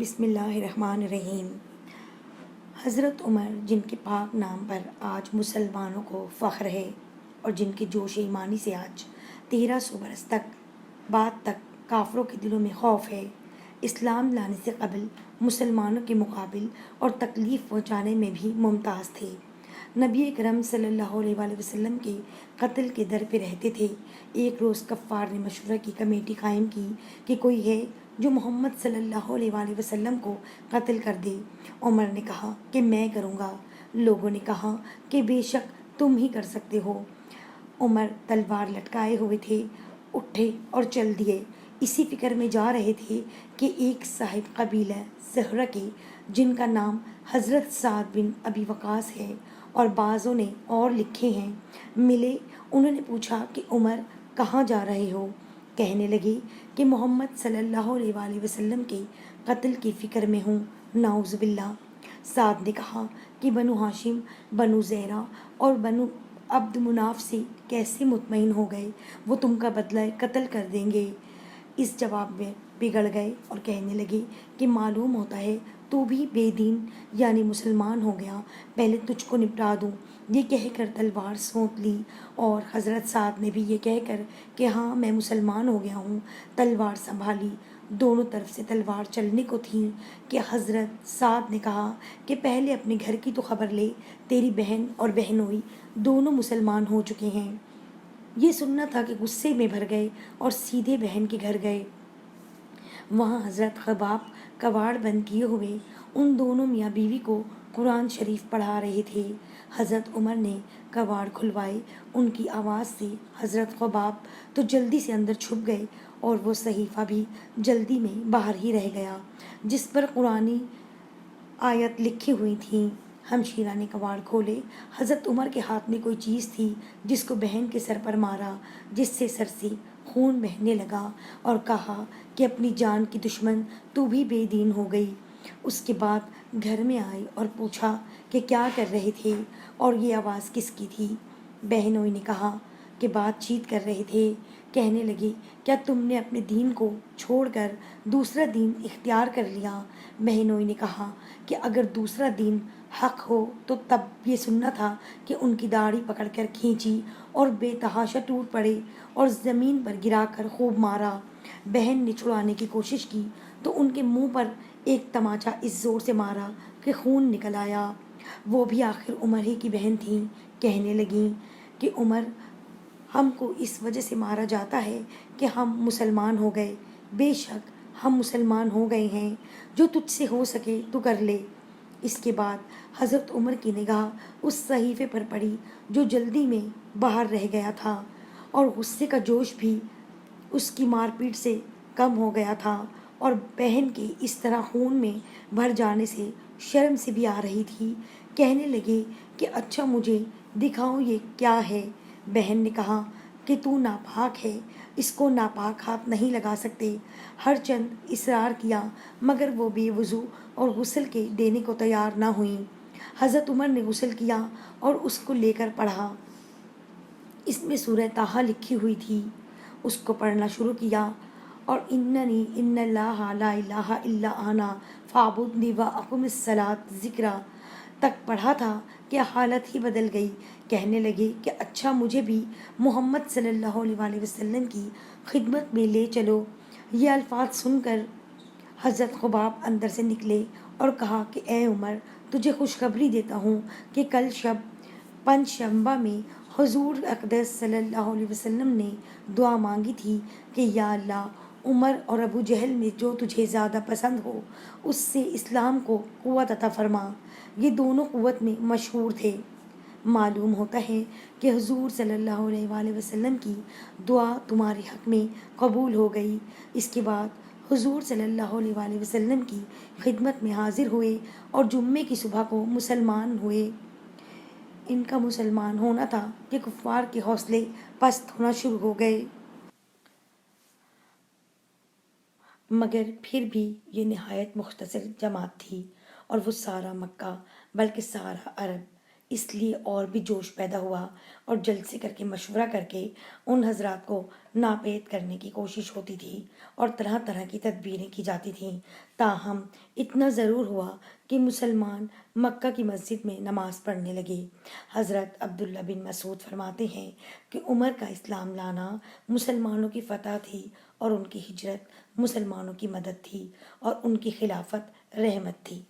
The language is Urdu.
بسم اللہ الرحمن الرحیم۔ حضرت عمر جن کے پاک نام پر آج مسلمانوں کو فخر ہے اور جن کے جوش ایمانی سے آج 1300 برس بعد تک کافروں کے دلوں میں خوف ہے، اسلام لانے سے قبل مسلمانوں کے مقابل اور تکلیف پہنچانے میں بھی ممتاز تھے۔ نبی اکرم صلی اللہ علیہ وآلہ وسلم کے قتل کے در پہ رہتے تھے۔ ایک روز کفار نے مشورہ کی کمیٹی قائم کی کہ کوئی ہے جو محمد صلی اللہ علیہ وآلہ وسلم کو قتل کر دے۔ عمر نے کہا کہ میں کروں گا۔ لوگوں نے کہا کہ بے شک تم ہی کر سکتے ہو۔ عمر تلوار لٹکائے ہوئے تھے، اٹھے اور چل دیے۔ اسی فکر میں جا رہے تھے کہ ایک صاحب قبیلہ زہرہ کے، جن کا نام حضرت سعد بن ابی وقاص ہے اور بعضوں نے اور لکھے ہیں، ملے۔ انہوں نے پوچھا کہ عمر کہاں جا رہے ہو؟ کہنے لگے کہ محمد صلی اللہ علیہ وآلہ وسلم کے قتل کی فکر میں ہوں، نعوذ باللہ۔ سعد نے کہا کہ بنو ہاشم، بنو زہرہ اور بنو عبد مناف سے کیسے مطمئن ہو گئے؟ وہ تم کا بدلہ قتل کر دیں گے۔ اس جواب میں بگڑ گئے اور کہنے لگے کہ معلوم ہوتا ہے تو بھی بے دین یعنی مسلمان ہو گیا، پہلے تجھ کو نپٹا دوں۔ یہ کہہ کر تلوار سونت لی اور حضرت سعد نے بھی یہ کہہ کر کہ ہاں میں مسلمان ہو گیا ہوں، تلوار سنبھالی۔ دونوں طرف سے تلوار چلنے کو تھی کہ حضرت سعد نے کہا کہ پہلے اپنے گھر کی تو خبر لے، تیری بہن اور بہنوئی دونوں مسلمان ہو چکے ہیں۔ یہ سننا تھا کہ غصے میں بھر گئے اور سیدھے بہن کے گھر گئے۔ وہاں حضرت خباب کواڑ بند کیے ہوئے ان دونوں میاں بیوی کو قرآن شریف پڑھا رہے تھے۔ حضرت عمر نے کواڑ کھلوائے۔ ان کی آواز سے حضرت خباب تو جلدی سے اندر چھپ گئے اور وہ صحیفہ بھی جلدی میں باہر ہی رہ گیا جس پر قرآنی آیت لکھی ہوئی تھیں۔ ہمشیرہ نے کواڑ کھولے۔ حضرت عمر کے ہاتھ میں کوئی چیز تھی جس کو بہن کے سر پر مارا، جس سے سر سے خون بہنے لگا اور کہا کہ اپنی جان کی دشمن تو بھی بے دین ہو گئی۔ اس کے بعد گھر میں آئے اور پوچھا کہ کیا کر رہے تھے اور یہ آواز کس کی تھی؟ بہنوئی نے کہا کہ بات چیت کر رہے تھے۔ کہنے لگے کیا تم نے اپنے دین کو چھوڑ کر دوسرا دین اختیار کر لیا؟ بہنوئی نے کہا کہ اگر دوسرا دین حق ہو تو تب یہ سننا تھا کہ ان کی داڑھی پکڑ کر کھینچی اور بے تحاشا ٹوٹ پڑے اور زمین پر گرا کر خوب مارا۔ بہن نے چھڑانے کی کوشش کی تو ان کے منہ پر ایک تماچا اس زور سے مارا کہ خون نکل آیا۔ وہ بھی آخر عمر ہی کی بہن تھیں۔ کہنے لگیں کہ عمر، ہم کو اس وجہ سے مارا جاتا ہے کہ ہم مسلمان ہو گئے۔ بے شک ہم مسلمان ہو گئے ہیں، جو تجھ سے ہو سکے تو کر لے۔ اس کے بعد حضرت عمر کی نگاہ اس صحیفے پر پڑی جو جلدی میں باہر رہ گیا تھا اور غصے کا جوش بھی اس کی مار پیٹ سے کم ہو گیا تھا اور بہن کے اس طرح خون میں بھر جانے سے شرم سے بھی آ رہی تھی۔ کہنے لگے کہ اچھا مجھے دکھاؤ یہ کیا ہے؟ بہن نے کہا کہ تو ناپاک ہے، اس کو ناپاک ہاتھ نہیں لگا سکتے۔ ہر چند اصرار کیا مگر وہ بے وضو اور غسل کے دینے کو تیار نہ ہوئیں۔ حضرت عمر نے غسل کیا اور اس کو لے کر پڑھا۔ اس میں سورہ طٰہٰ لکھی ہوئی تھی۔ اس کو پڑھنا شروع کیا اور اننی ان اللہ لا الہ الا انا فاعبدنی واقم الصلاۃ ذکرا تک پڑھا تھا کہ حالت ہی بدل گئی۔ کہنے لگے کہ اچھا مجھے بھی محمد صلی اللہ علیہ وآلہ وسلم کی خدمت میں لے چلو۔ یہ الفاظ سن کر حضرت خباب اندر سے نکلے اور کہا کہ اے عمر، تجھے خوشخبری دیتا ہوں کہ کل شب پنج شنبہ میں حضور اقدس صلی اللہ علیہ وسلم نے دعا مانگی تھی کہ یا اللہ، عمر اور ابو جہل میں جو تجھے زیادہ پسند ہو اس سے اسلام کو قوت عطا فرما۔ یہ دونوں قوت میں مشہور تھے۔ معلوم ہوتا ہے کہ حضور صلی اللہ علیہ وآلہ وسلم کی دعا تمہارے حق میں قبول ہو گئی۔ اس کے بعد حضور صلی اللہ علیہ وآلہ وسلم کی خدمت میں حاضر ہوئے اور جمعے کی صبح کو مسلمان ہوئے۔ ان کا مسلمان ہونا تھا کہ کفار کے حوصلے پست ہونا شروع ہو گئے، مگر پھر بھی یہ نہایت مختصر جماعت تھی اور وہ سارا مکہ بلکہ سارا عرب اس لیے اور بھی جوش پیدا ہوا اور جلسے کر کے مشورہ کر کے ان حضرات کو ناپید کرنے کی کوشش ہوتی تھی اور طرح طرح کی تدبیریں کی جاتی تھیں۔ تاہم اتنا ضرور ہوا کہ مسلمان مکہ کی مسجد میں نماز پڑھنے لگے۔ حضرت عبداللہ بن مسعود فرماتے ہیں کہ عمر کا اسلام لانا مسلمانوں کی فتح تھی اور ان کی ہجرت مسلمانوں کی مدد تھی اور ان کی خلافت رحمت تھی۔